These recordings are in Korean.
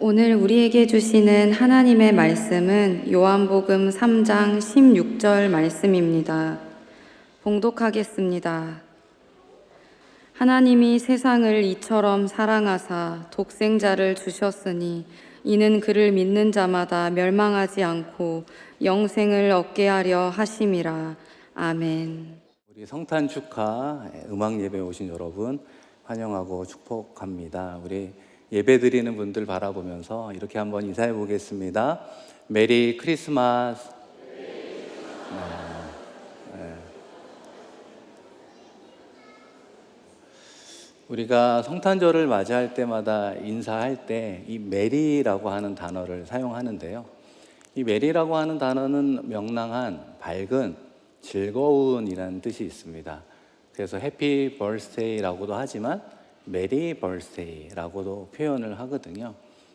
오늘 우리에게 주시는 하나님의 말씀은 요한복음 3장 16절 말씀입니다. 봉독하겠습니다. 하나님이 세상을 이처럼 사랑하사 독생자를 주셨으니 이는 그를 믿는 자마다 멸망하지 않고 영생을 얻게 하려 하심이라. 아멘. 우리 성탄 축하 음악 예배에 오신 여러분 환영하고 축복합니다. 우리 예배 드리는 분들 바라보면서 이렇게 한번 인사해 보겠습니다. 메리 크리스마스. 우리가 성탄절을 맞이할 때마다 인사할 때 이 메리라고 하는 단어를 사용하는데요. 이 메리라고 하는 단어는 명랑한, 밝은, 즐거운이라는 뜻이 있습니다. 그래서 해피 버스데이라고도 하지만 메리 버스데이라고도 표현을 하거든요.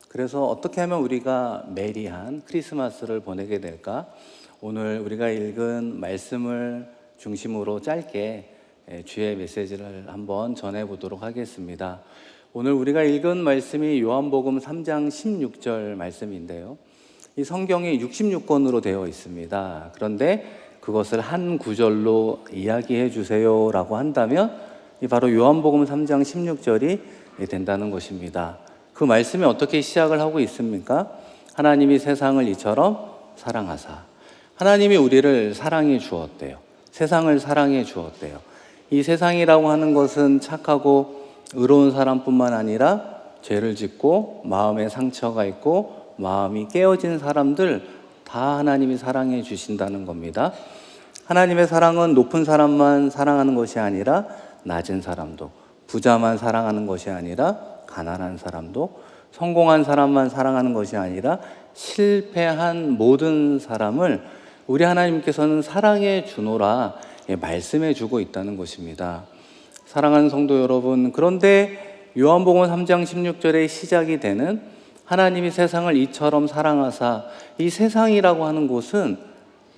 그래서 어떻게 하면 우리가 메리한 크리스마스를 보내게 될까? 오늘 우리가 읽은 말씀을 중심으로 짧게 주의 메시지를 한번 전해보도록 하겠습니다. 오늘 우리가 읽은 말씀이 요한복음 3장 16절 말씀인데요. 이 성경이 66권으로 되어 있습니다. 그런데 그것을 한 구절로 이야기해 주세요라고 한다면 바로 요한복음 3장 16절이 된다는 것입니다. 그 말씀이 어떻게 시작을 하고 있습니까? 하나님이 세상을 이처럼 사랑하사. 하나님이 우리를 사랑해 주었대요. 세상을 사랑해 주었대요. 이 세상이라고 하는 것은 착하고 의로운 사람뿐만 아니라 죄를 짓고 마음에 상처가 있고 마음이 깨어진 사람들 다 하나님이 사랑해 주신다는 겁니다. 하나님의 사랑은 높은 사람만 사랑하는 것이 아니라 낮은 사람도, 부자만 사랑하는 것이 아니라 가난한 사람도, 성공한 사람만 사랑하는 것이 아니라 실패한 모든 사람을 우리 하나님께서는 사랑해 주노라 말씀해 주고 있다는 것입니다. 사랑하는 성도 여러분, 그런데 요한복음 3장 16절에 시작이 되는 하나님이 세상을 이처럼 사랑하사, 이 세상이라고 하는 곳은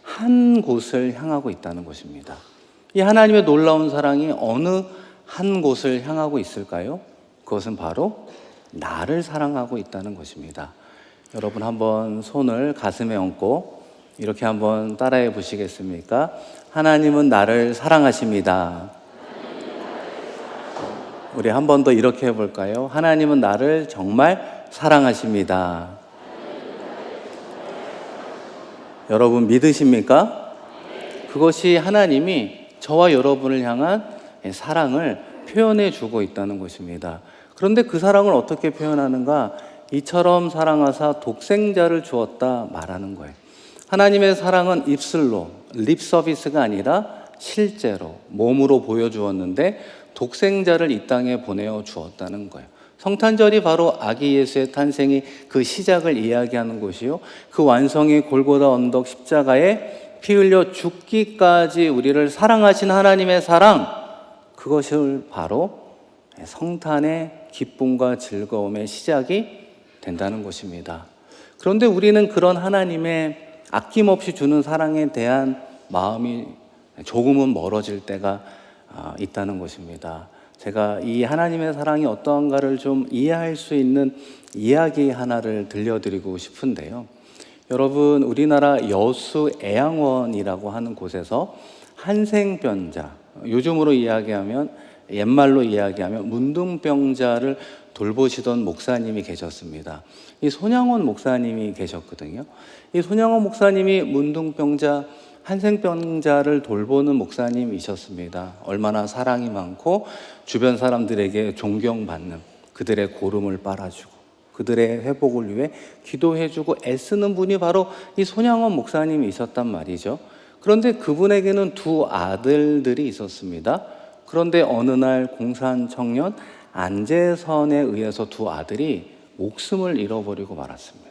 한 곳을 향하고 있다는 것입니다. 이 하나님의 놀라운 사랑이 어느 한 곳을 향하고 있을까요? 그것은 바로 나를 사랑하고 있다는 것입니다. 여러분 한번 손을 가슴에 얹고 이렇게 한번 따라해 보시겠습니까? 하나님은 나를 사랑하십니다. 우리 한 번 더 이렇게 해볼까요? 하나님은 나를 정말 사랑하십니다. 여러분 믿으십니까? 그것이 하나님이 저와 여러분을 향한 사랑을 표현해 주고 있다는 것입니다. 그런데 그 사랑을 어떻게 표현하는가? 이처럼 사랑하사 독생자를 주었다 말하는 거예요. 하나님의 사랑은 입술로, 립 서비스가 아니라 실제로 몸으로 보여주었는데 독생자를 이 땅에 보내어 주었다는 거예요. 성탄절이 바로 아기 예수의 탄생이 그 시작을 이야기하는 것이요, 그 완성이 골고다 언덕 십자가에 피 흘려 죽기까지 우리를 사랑하신 하나님의 사랑, 그것을 바로 성탄의 기쁨과 즐거움의 시작이 된다는 것입니다. 그런데 우리는 그런 하나님의 아낌없이 주는 사랑에 대한 마음이 조금은 멀어질 때가 있다는 것입니다. 제가 이 하나님의 사랑이 어떠한가를 좀 이해할 수 있는 이야기 하나를 들려드리고 싶은데요. 여러분, 우리나라 여수애양원이라고 하는 곳에서 한생병자, 요즘으로 이야기하면, 옛말로 이야기하면 문둥병자를 돌보시던 목사님이 계셨습니다. 이 손양원 목사님이 계셨거든요. 이 손양원 목사님이 문둥병자, 한생병자를 돌보는 목사님이셨습니다. 얼마나 사랑이 많고 주변 사람들에게 존경받는, 그들의 고름을 빨아주고 그들의 회복을 위해 기도해주고 애쓰는 분이 바로 이 손양원 목사님이셨단 말이죠. 그런데 그분에게는 두 아들들이 있었습니다. 그런데 어느 날 공산 청년 안재선에 의해서 두 아들이 목숨을 잃어버리고 말았습니다.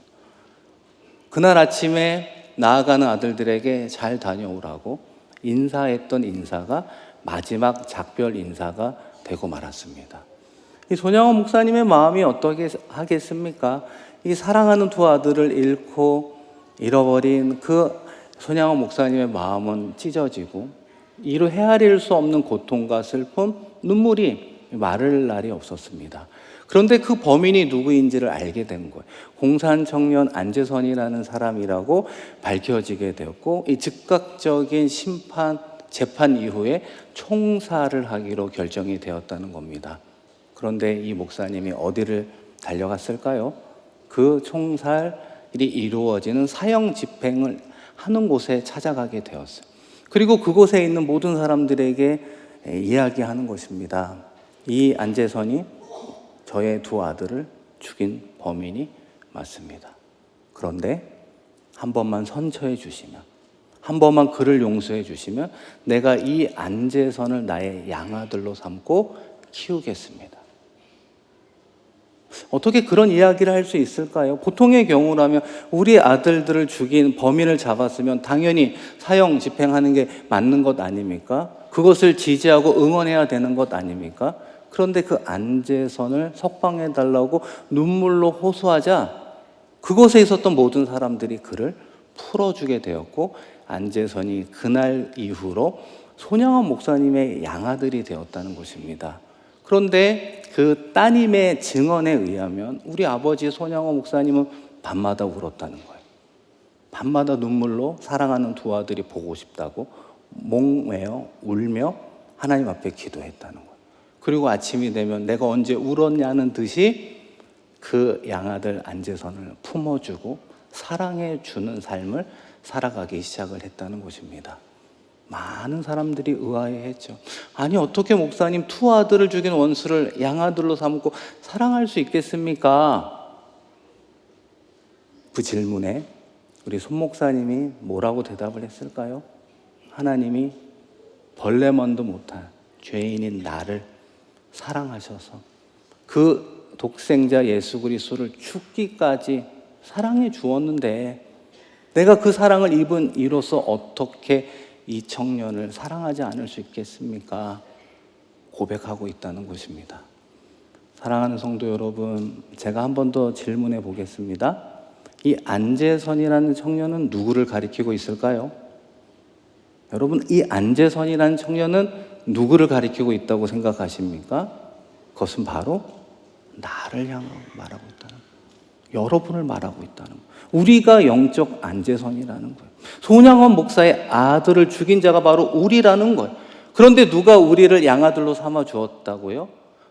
그날 아침에 나아가는 아들들에게 잘 다녀오라고 인사했던 인사가 마지막 작별 인사가 되고 말았습니다. 이 손양원 목사님의 마음이 어떻게 하겠습니까? 이 사랑하는 두 아들을 잃고 잃어버린 그 손양원 목사님의 마음은 찢어지고 이루 헤아릴 수 없는 고통과 슬픔, 눈물이 마를 날이 없었습니다. 그런데 그 범인이 누구인지를 알게 된 거예요. 공산청년 안재선이라는 사람이라고 밝혀지게 되었고, 이 즉각적인 재판 이후에 총살을 하기로 결정이 되었다는 겁니다. 그런데 이 목사님이 어디를 달려갔을까요? 그 총살이 이루어지는 사형 집행을 하는 곳에 찾아가게 되었어요. 그리고 그곳에 있는 모든 사람들에게 이야기하는 것입니다. 이 안재선이 저의 두 아들을 죽인 범인이 맞습니다. 그런데 한 번만 선처해 주시면, 한 번만 그를 용서해 주시면 내가 이 안재선을 나의 양아들로 삼고 키우겠습니다. 어떻게 그런 이야기를 할 수 있을까요? 보통의 경우라면 우리 아들들을 죽인 범인을 잡았으면 당연히 사형 집행하는 게 맞는 것 아닙니까? 그것을 지지하고 응원해야 되는 것 아닙니까? 그런데 그 안재선을 석방해달라고 눈물로 호소하자 그곳에 있었던 모든 사람들이 그를 풀어주게 되었고, 안재선이 그날 이후로 손양원 목사님의 양아들이 되었다는 것입니다. 그런데 그 따님의 증언에 의하면 우리 아버지 손양원 목사님은 밤마다 울었다는 거예요. 밤마다 눈물로 사랑하는 두 아들이 보고 싶다고 목매어 울며 하나님 앞에 기도했다는 거예요. 그리고 아침이 되면 내가 언제 울었냐는 듯이 그 양아들 안재선을 품어주고 사랑해주는 삶을 살아가기 시작을 했다는 것입니다. 많은 사람들이 의아해했죠. 아니, 어떻게 목사님 두 아들을 죽인 원수를 양아들로 삼고 사랑할 수 있겠습니까? 그 질문에 우리 손 목사님이 뭐라고 대답을 했을까요? 하나님이 벌레먼도 못한 죄인인 나를 사랑하셔서 그 독생자 예수 그리스도를 죽기까지 사랑해 주었는데 내가 그 사랑을 입은 이로써 어떻게 이 청년을 사랑하지 않을 수 있겠습니까? 고백하고 있다는 것입니다. 사랑하는 성도 여러분, 제가 한 번 더 질문해 보겠습니다. 이 안재선이라는 청년은 누구를 가리키고 있을까요? 여러분, 이 안재선이라는 청년은 누구를 가리키고 있다고 생각하십니까? 그것은 바로 나를 향하고 말하고 있다는 거예요. 여러분을 말하고 있다는 거예요. 우리가 영적 안재선이라는 거예요. 손양원 목사의 아들을 죽인 자가 바로 우리라는 거예요. 그런데 누가 우리를 양아들로 삼아 주었다고요?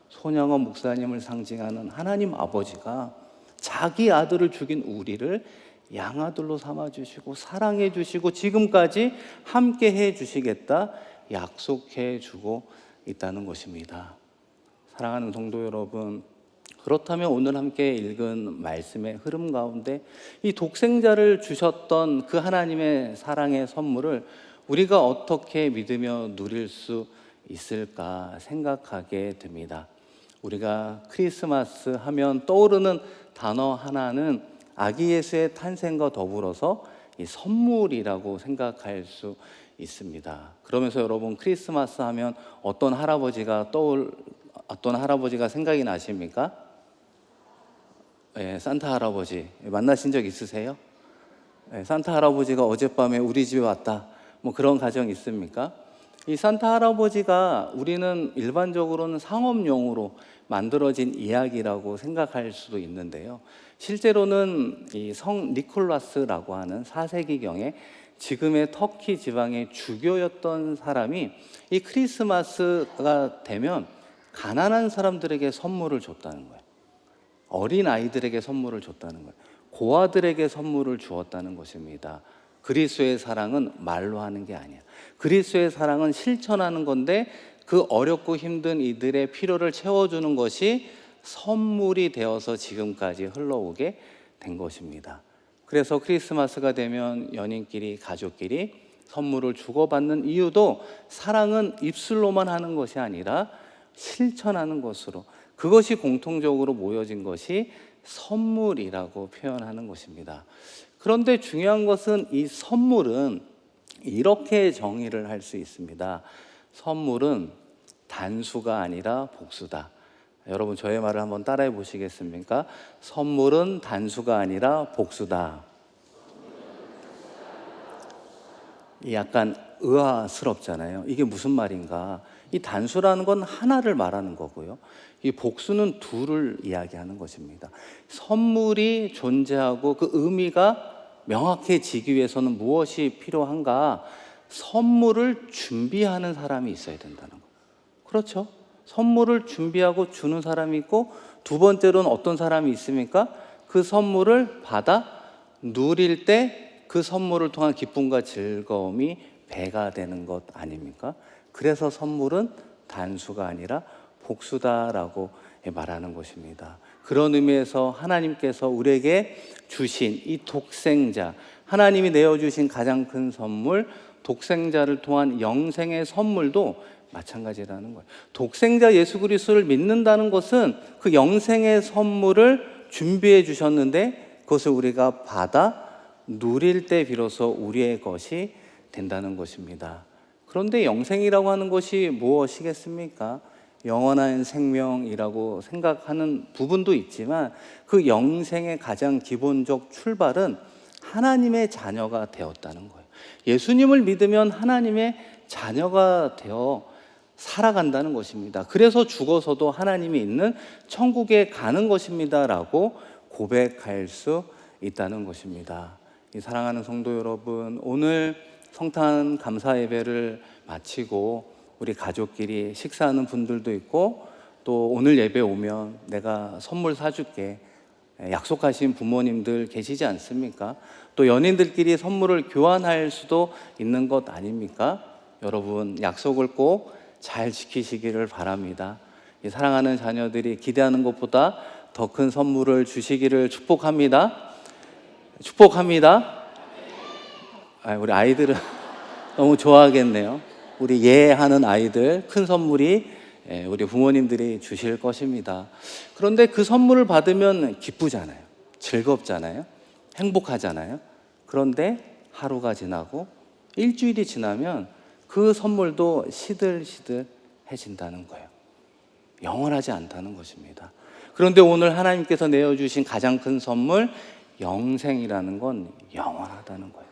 손양원 목사님을 상징하는 하나님 아버지가 자기 아들을 죽인 우리를 양아들로 삼아 주시고 사랑해 주시고 지금까지 함께 해 주시겠다 약속해 주고 있다는 것입니다. 사랑하는 성도 여러분, 그렇다면 오늘 함께 읽은 말씀의 흐름 가운데 이 독생자를 주셨던 그 하나님의 사랑의 선물을 우리가 어떻게 믿으며 누릴 수 있을까 생각하게 됩니다. 우리가 크리스마스 하면 떠오르는 단어 하나는 아기 예수의 탄생과 더불어서 이 선물이라고 생각할 수 있습니다. 그러면서 여러분, 크리스마스 하면 어떤 할아버지가 생각이 나십니까? 네, 산타 할아버지 만나신 적 있으세요? 네, 산타 할아버지가 어젯밤에 우리 집에 왔다, 뭐 그런 가정 있습니까? 이 산타 할아버지가 우리는 일반적으로는 상업용으로 만들어진 이야기라고 생각할 수도 있는데요. 실제로는 이 성 니콜라스라고 하는 4세기경에 지금의 터키 지방의 주교였던 사람이 이 크리스마스가 되면 가난한 사람들에게 선물을 줬다는 거예요. 어린 아이들에게 선물을 줬다는 거예요. 고아들에게 선물을 주었다는 것입니다. 그리스도의 사랑은 말로 하는 게 아니야. 그리스도의 사랑은 실천하는 건데 그 어렵고 힘든 이들의 필요를 채워주는 것이 선물이 되어서 지금까지 흘러오게 된 것입니다. 그래서 크리스마스가 되면 연인끼리, 가족끼리 선물을 주고받는 이유도 사랑은 입술로만 하는 것이 아니라 실천하는 것으로, 그것이 공통적으로 모여진 것이 선물이라고 표현하는 것입니다. 그런데 중요한 것은 이 선물은 이렇게 정의를 할 수 있습니다. 선물은 단수가 아니라 복수다. 여러분, 저의 말을 한번 따라해 보시겠습니까? 선물은 단수가 아니라 복수다. 약간 의아스럽잖아요. 이게 무슨 말인가? 이 단수라는 건 하나를 말하는 거고요. 이 복수는 둘을 이야기하는 것입니다. 선물이 존재하고 그 의미가 명확해지기 위해서는 무엇이 필요한가? 선물을 준비하는 사람이 있어야 된다는 거. 그렇죠? 선물을 준비하고 주는 사람이 있고, 두 번째로는 어떤 사람이 있습니까? 그 선물을 받아 누릴 때 그 선물을 통한 기쁨과 즐거움이 배가 되는 것 아닙니까? 그래서 선물은 단수가 아니라 복수다라고 말하는 것입니다. 그런 의미에서 하나님께서 우리에게 주신 이 독생자, 하나님이 내어주신 가장 큰 선물, 독생자를 통한 영생의 선물도 마찬가지라는 거예요. 독생자 예수 그리스도를 믿는다는 것은 그 영생의 선물을 준비해 주셨는데 그것을 우리가 받아 누릴 때 비로소 우리의 것이 된다는 것입니다. 그런데 영생이라고 하는 것이 무엇이겠습니까? 영원한 생명이라고 생각하는 부분도 있지만 그 영생의 가장 기본적 출발은 하나님의 자녀가 되었다는 거예요. 예수님을 믿으면 하나님의 자녀가 되어 살아간다는 것입니다. 그래서 죽어서도 하나님이 있는 천국에 가는 것입니다라고 고백할 수 있다는 것입니다. 이 사랑하는 성도 여러분, 오늘 성탄 감사 예배를 마치고 우리 가족끼리 식사하는 분들도 있고, 또 오늘 예배 오면 내가 선물 사줄게 약속하신 부모님들 계시지 않습니까? 또 연인들끼리 선물을 교환할 수도 있는 것 아닙니까? 여러분, 약속을 꼭 잘 지키시기를 바랍니다. 이 사랑하는 자녀들이 기대하는 것보다 더 큰 선물을 주시기를 축복합니다. 축복합니다. 우리 아이들은 너무 좋아하겠네요. 우리 예하는 아이들, 큰 선물이 우리 부모님들이 주실 것입니다. 그런데 그 선물을 받으면 기쁘잖아요. 즐겁잖아요. 행복하잖아요. 그런데 하루가 지나고 일주일이 지나면 그 선물도 시들시들해진다는 거예요. 영원하지 않다는 것입니다. 그런데 오늘 하나님께서 내어주신 가장 큰 선물, 영생이라는 건 영원하다는 거예요.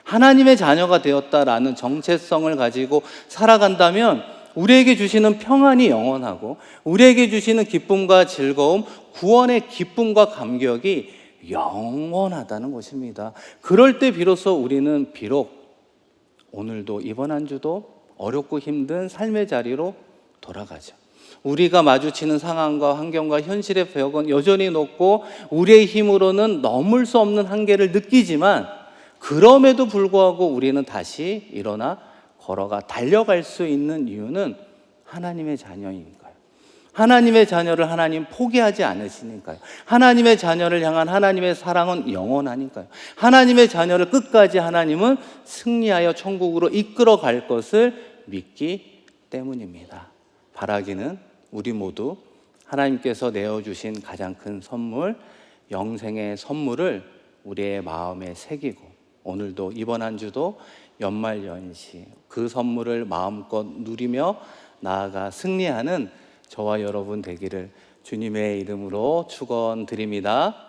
하나님의 자녀가 되었다라는 정체성을 가지고 살아간다면 우리에게 주시는 평안이 영원하고 우리에게 주시는 기쁨과 즐거움, 구원의 기쁨과 감격이 영원하다는 것입니다. 그럴 때 비로소 우리는 비록 오늘도 이번 한 주도 어렵고 힘든 삶의 자리로 돌아가죠. 우리가 마주치는 상황과 환경과 현실의 벽은 여전히 높고 우리의 힘으로는 넘을 수 없는 한계를 느끼지만 그럼에도 불구하고 우리는 다시 일어나 걸어가 달려갈 수 있는 이유는 하나님의 자녀이니까요. 하나님의 자녀를 하나님 포기하지 않으시니까요. 하나님의 자녀를 향한 하나님의 사랑은 영원하니까요. 하나님의 자녀를 끝까지 하나님은 승리하여 천국으로 이끌어 갈 것을 믿기 때문입니다. 바라기는 우리 모두 하나님께서 내어주신 가장 큰 선물, 영생의 선물을 우리의 마음에 새기고 오늘도 이번 한 주도 연말연시 그 선물을 마음껏 누리며 나아가 승리하는 저와 여러분 되기를 주님의 이름으로 축원드립니다.